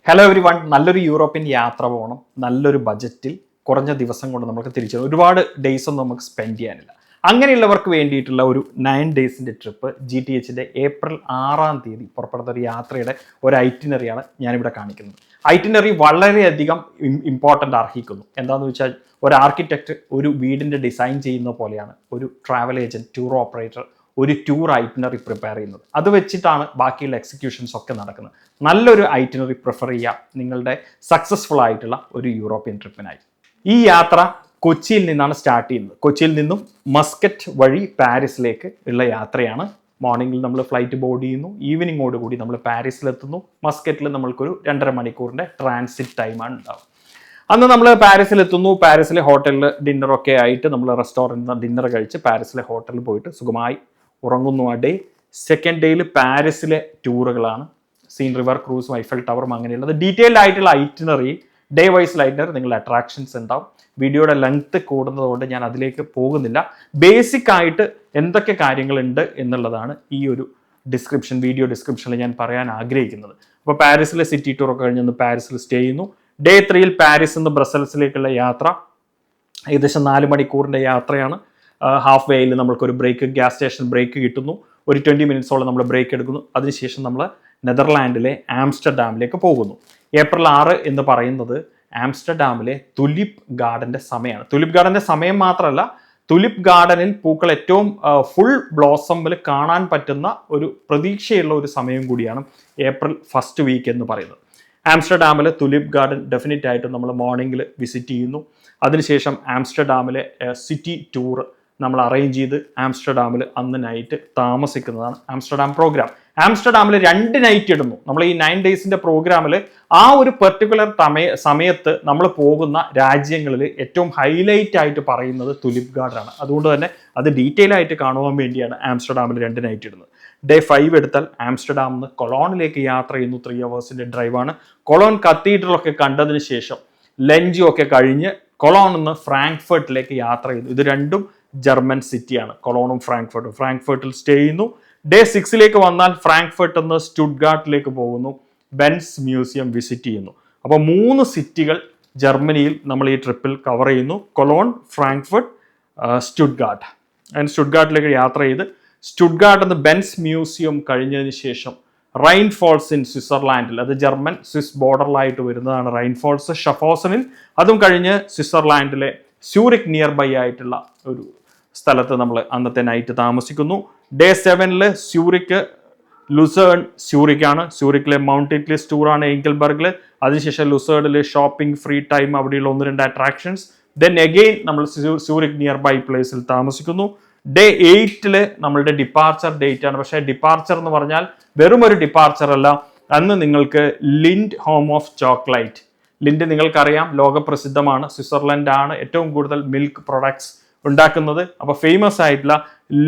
Hello every one. നല്ലൊരു European യാത്ര പോകണം, നല്ലൊരു ബജറ്റിൽ കുറഞ്ഞ ദിവസം കൊണ്ട് നമുക്ക് തിരിച്ചു ഒരുപാട് ഡേയ്സ് ഒന്നും നമുക്ക് സ്പെൻഡ് ചെയ്യാനില്ല. അങ്ങനെയുള്ളവർക്ക് വേണ്ടിയിട്ടുള്ള ഒരു 9 ഡേയ്സിൻ്റെ ട്രിപ്പ് GTHൻ്റെ ഏപ്രിൽ 6-ാം തീയതി പുറപ്പെടുന്ന ഒരു യാത്രയുടെ ഒരു ഐറ്റിനറിയാണ് ഞാനിവിടെ കാണിക്കുന്നത്. ഐറ്റിനറി വളരെയധികം ഇമ്പോർട്ടൻ്റ് അർഹിക്കുന്നു. എന്താണെന്ന് വെച്ചാൽ ഒരു ആർക്കിടെക്റ്റ് ഒരു വീടിൻ്റെ ഡിസൈൻ ചെയ്യുന്ന പോലെയാണ് ഒരു ട്രാവൽ ഏജൻറ്റ്, ടൂർ ഓപ്പറേറ്റർ ഒരു ടൂർ ഐറ്റിനറി പ്രിപ്പയർ ചെയ്യുന്നത്. അത് വെച്ചിട്ടാണ് ബാക്കിയുള്ള എക്സിക്യൂഷൻസ് ഒക്കെ നടക്കുന്നത്. നല്ലൊരു ഐറ്റിനറി പ്രിഫർ ചെയ്യുക നിങ്ങളുടെ സക്സസ്ഫുൾ ആയിട്ടുള്ള ഒരു യൂറോപ്യൻ ട്രിപ്പിനായി. ഈ യാത്ര കൊച്ചിയിൽ നിന്നാണ് സ്റ്റാർട്ട് ചെയ്യുന്നത്. കൊച്ചിയിൽ നിന്നും മസ്കറ്റ് വഴി പാരീസിലേക്ക് ഉള്ള യാത്രയാണ്. മോർണിംഗിൽ നമ്മൾ ഫ്ലൈറ്റ് ബോർഡ് ചെയ്യുന്നു, ഈവനിങ്ങോടുകൂടി നമ്മൾ പാരീസിലെത്തുന്നു. മസ്കറ്റിൽ നമ്മൾക്കൊരു 2.5 മണിക്കൂറിൻ്റെ ട്രാൻസിറ്റ് ടൈമാണ് ഉണ്ടാവും. അന്ന് നമ്മൾ പാരീസിലെത്തുന്നു. പാരീസിലെ ഹോട്ടലിൽ ഡിന്നറൊക്കെ ആയിട്ട് നമ്മൾ റെസ്റ്റോറൻറ്റിൽ ഡിന്നർ കഴിച്ച് പാരീസിലെ ഹോട്ടലിൽ പോയിട്ട് സുഖമായി ഉറങ്ങുന്നു. ആ ഡേ സെക്കൻഡ് ഡേയിൽ പാരീസിലെ ടൂറുകളാണ്. സീൻ റിവർ ക്രൂസും ഐഫൽ ടവറും അങ്ങനെയുള്ളത് ഡീറ്റെയിൽഡ് ആയിട്ടുള്ള ഐറ്റിനറി, ഡേ വൈസ് ഐറ്റിനറി നിങ്ങളുടെ അട്രാക്ഷൻസ് ഉണ്ടാവും. വീഡിയോയുടെ ലെങ്ത് കൂടുന്നതുകൊണ്ട് ഞാൻ അതിലേക്ക് പോകുന്നില്ല. ബേസിക് ആയിട്ട് എന്തൊക്കെ കാര്യങ്ങളുണ്ട് എന്നുള്ളതാണ് ഈ ഒരു വീഡിയോ ഡിസ്ക്രിപ്ഷനിൽ ഞാൻ പറയാൻ ആഗ്രഹിക്കുന്നത്. അപ്പോൾ പാരീസിലെ സിറ്റി ടൂറൊക്കെ കഴിഞ്ഞ് പാരീസിൽ സ്റ്റേ ചെയ്യുന്നു. ഡേ 3 പാരീസിൽ നിന്ന് ബ്രസൽസിലേക്കുള്ള യാത്ര ഏകദേശം 4 മണിക്കൂറിൻ്റെ യാത്രയാണ്. ഹാഫ് വേയിൽ നമ്മൾക്കൊരു ബ്രേക്ക്, ഗ്യാസ് സ്റ്റേഷൻ ബ്രേക്ക് കിട്ടുന്നു. ഒരു 20 മിനിറ്റ്സോളം നമ്മൾ ബ്രേക്ക് എടുക്കുന്നു. അതിനുശേഷം നമ്മൾ നെതർലാൻഡിലെ ആംസ്റ്റർഡാമിലേക്ക് പോകുന്നു. ഏപ്രിൽ 6 എന്ന് പറയുന്നത് ആംസ്റ്റർഡാമിലെ തുലിപ്പ് ഗാർഡൻ്റെ സമയമാണ്. തുലിപ്പ് ഗാർഡൻ്റെ സമയം മാത്രമല്ല, തുലിപ്പ് ഗാർഡനിൽ പൂക്കൾ ഏറ്റവും ഫുൾ ബ്ലോസമിൽ കാണാൻ പറ്റുന്ന ഒരു പ്രതീക്ഷയുള്ള ഒരു സമയം കൂടിയാണ് ഏപ്രിൽ ഫസ്റ്റ് വീക്ക് എന്ന് പറയുന്നത്. ആംസ്റ്റർഡാമിലെ തുലിപ്പ് ഗാർഡൻ ഡെഫിനറ്റ് ആയിട്ടും നമ്മൾ മോർണിംഗിൽ വിസിറ്റ് ചെയ്യുന്നു. അതിനുശേഷം ആംസ്റ്റർഡാമിലെ സിറ്റി ടൂർ നമ്മൾ അറേഞ്ച് ചെയ്ത് ആംസ്റ്റർഡാമിൽ അന്ന് നൈറ്റ് താമസിക്കുന്നതാണ് ആംസ്റ്റർഡാം പ്രോഗ്രാം. ആംസ്റ്റർഡാമിൽ 2 നൈറ്റ് ഇടുന്നു. നമ്മൾ ഈ 9 ഡേയ്സിൻ്റെ പ്രോഗ്രാമിൽ ആ ഒരു പെർട്ടിക്കുലർ സമയത്ത് നമ്മൾ പോകുന്ന രാജ്യങ്ങളിൽ ഏറ്റവും ഹൈലൈറ്റ് ആയിട്ട് പറയുന്നത് തുലിപ്പ് ഗാർഡനാണ്. അതുകൊണ്ട് തന്നെ അത് ഡീറ്റെയിൽ ആയിട്ട് കാണുവാൻ വേണ്ടിയാണ് ആംസ്റ്റർഡാമിൽ 2 നൈറ്റ് ഇടുന്നത്. ഡേ 5 എടുത്താൽ ആംസ്റ്റർഡാമിൽ നിന്ന് കൊളോണിലേക്ക് യാത്ര ചെയ്യുന്നു. 3 hours ഡ്രൈവാണ്. കൊളോൺ കത്തീഡ്രലൊക്കെ കണ്ടതിന് ശേഷം ലഞ്ചും ഒക്കെ കഴിഞ്ഞ് കൊളോണിൽ നിന്ന് ഫ്രാങ്ക്ഫർട്ടിലേക്ക് യാത്ര ചെയ്യുന്നു. ഇത് രണ്ടും ജർമ്മൻ സിറ്റിയാണ്, കൊളോണും ഫ്രാങ്ക്ഫർട്ടും. ഫ്രാങ്ക്ഫർട്ടിൽ സ്റ്റേ ചെയ്യുന്നു. ഡേ 6 വന്നാൽ ഫ്രാങ്ക്ഫർട്ടിൽ നിന്ന് സ്റ്റുട്ട്ഗാർട്ടിലേക്ക് പോകുന്നു. ബെൻസ് മ്യൂസിയം വിസിറ്റ് ചെയ്യുന്നു. അപ്പോൾ 3 സിറ്റികൾ ജർമ്മനിയിൽ നമ്മൾ ഈ ട്രിപ്പിൽ കവർ ചെയ്യുന്നു. Cologne, Frankfurt, Stuttgart. ആൻഡ് സ്റ്റുട്ട്ഗാർട്ടിലേക്ക് യാത്ര ചെയ്ത് സ്റ്റുട്ട്ഗാർട്ടിൽ നിന്ന് ബെൻസ് മ്യൂസിയം കഴിഞ്ഞതിന് ശേഷം റൈൻ ഫോൾസ് ഇൻ സ്വിറ്റ്സർലാൻഡിൽ, അത് ജർമ്മൻ സ്വിസ് ബോർഡറിലായിട്ട് വരുന്നതാണ് റൈൻ ഫോൾസ്, ഷഫോസനിൽ. അതും കഴിഞ്ഞ് സ്വിറ്റ്സർലാൻഡിലെ സ്യൂറിക് നിയർ ബൈ ആയിട്ടുള്ള ഒരു സ്ഥലത്ത് നമ്മൾ അന്നത്തെ നൈറ്റ് താമസിക്കുന്നു. Day 7 സ്യൂറിക്ക്, Lucerne, സ്യൂറിക്കാണ്. സ്യൂറിക്കിലെ മൗണ്ട് ഇറ്റ്ലിസ് ടൂറാണ് എങ്കിൾബർഗിൽ. അതിനുശേഷം ലുസേണിൽ ഷോപ്പിംഗ്, ഫ്രീ ടൈം, അവിടെയുള്ള 1-2 അട്രാക്ഷൻസ്. ദെൻ അഗെയിൻ നമ്മൾ സ്യൂറിക് നിയർ ബൈ പ്ലേസിൽ താമസിക്കുന്നു. ഡേ 8 നമ്മളുടെ ഡിപ്പാർച്ചർ ഡേറ്റ് ആണ്. പക്ഷേ ഡിപ്പാർച്ചർ എന്ന് പറഞ്ഞാൽ വെറും ഒരു ഡിപ്പാർച്ചർ അല്ല. അന്ന് നിങ്ങൾക്ക് Lindt home of chocolate, Lindt നിങ്ങൾക്കറിയാം ലോകപ്രസിദ്ധമാണ്. സ്വിറ്റ്സർലൻഡ് ആണ് ഏറ്റവും കൂടുതൽ മിൽക്ക് പ്രൊഡക്ട്സ് ഉണ്ടാക്കുന്നത്. അപ്പോൾ ഫേമസ് ആയിട്ടുള്ള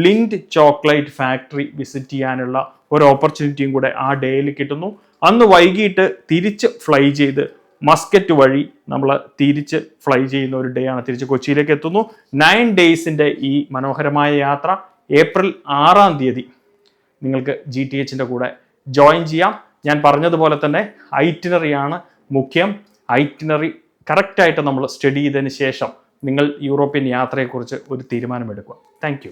ലിൻഡ് ചോക്ലേറ്റ് ഫാക്ടറി വിസിറ്റ് ചെയ്യാനുള്ള ഒരു ഓപ്പർച്യൂണിറ്റിയും കൂടെ ആ ഡേയിൽ കിട്ടുന്നു. അന്ന് വൈകിട്ട് തിരിച്ച് ഫ്ലൈ ചെയ്ത് മസ്കറ്റ് വഴി നമ്മൾ തിരിച്ച് ഫ്ലൈ ചെയ്യുന്ന ഒരു ഡേ ആണ്. തിരിച്ച് കൊച്ചിയിലേക്ക് എത്തുന്നു. 9 ഡേയ്സിൻ്റെ ഈ മനോഹരമായ യാത്ര ഏപ്രിൽ 6-ാം തീയതി നിങ്ങൾക്ക് GTHൻ്റെ കൂടെ ജോയിൻ ചെയ്യാം. ഞാൻ പറഞ്ഞതുപോലെ തന്നെ ഐറ്റിനറിയാണ് മുഖ്യം. ഐറ്റിനറി കറക്റ്റായിട്ട് നമ്മൾ സ്റ്റഡി ചെയ്തതിന് ശേഷം നിങ്ങൾ യൂറോപ്യൻ യാത്രയെക്കുറിച്ച് ഒരു തീരുമാനമെടുക്കുക. Thank you.